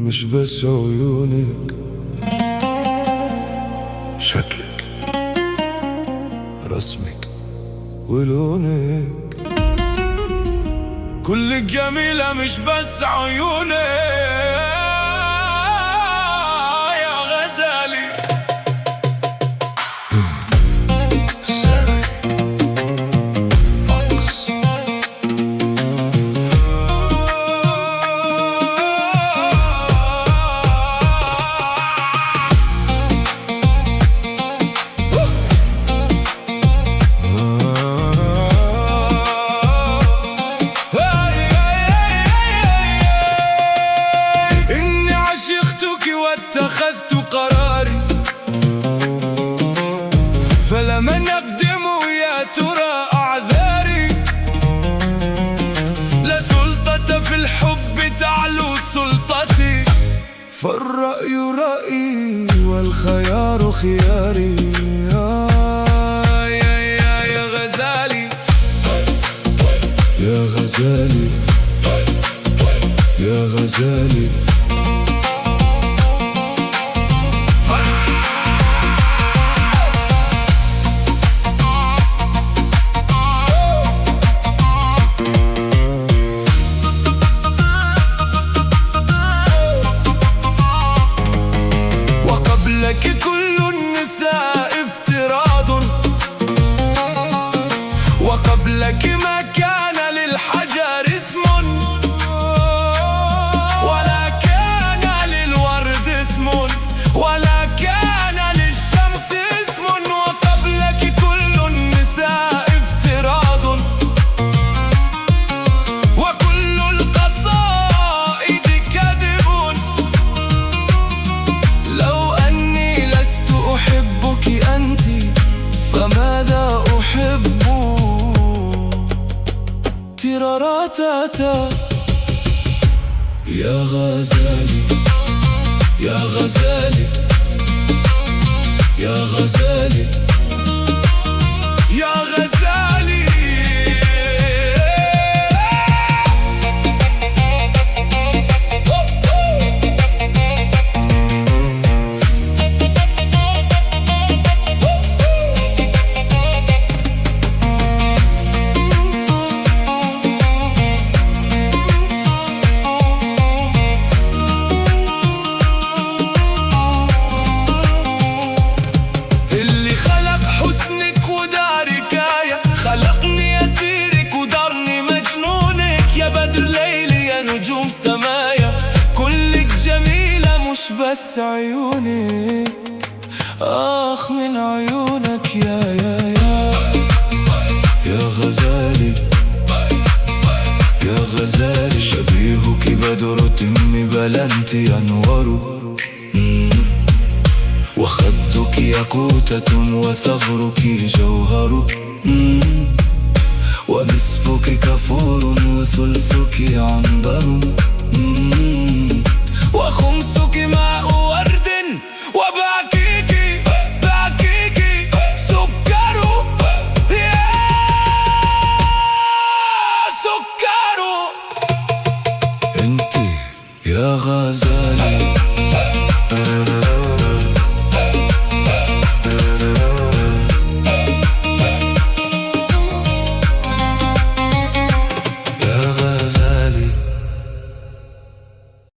مش بس عيونك، شكلك، رسمك ولونك، كلك جميلة مش بس عيونك يا غزالي. اتخذت قراري فلمن أقدم يا ترى أعذاري. لا سلطة في الحب تعلو سلطتي، فالرأي رأيي والخيار خياري. يا غزالي يا غزالي يا غزالي. لك كل النساء افتراض، وقبلك ما كان للحجر اسم، ولا كان للورد اسم، ولا كان للشمس اسم. وقبلك كل النساء افتراض، وكل القصائد كذب. لو أحبك أنت فماذا أحب؟ تراراتاتا. يا غزالي يا غزالي يا غزالي يا غزالي. خلقني أسيرك ودارني مجنونك، يا بدر ليلي يا نجوم سمايا. كلك جميلة مش بس عيونك، آخ من عيونك. يا غزالي يا غزالي. شبيهك بدر تم بل أنت أنور، وخدك ياقوتة وثغرك جوهر، ونصفك كفور وثلثك عنبر، وخمسك ماء ورد، وباقيك سكر. يا سكر انت يا غزالي.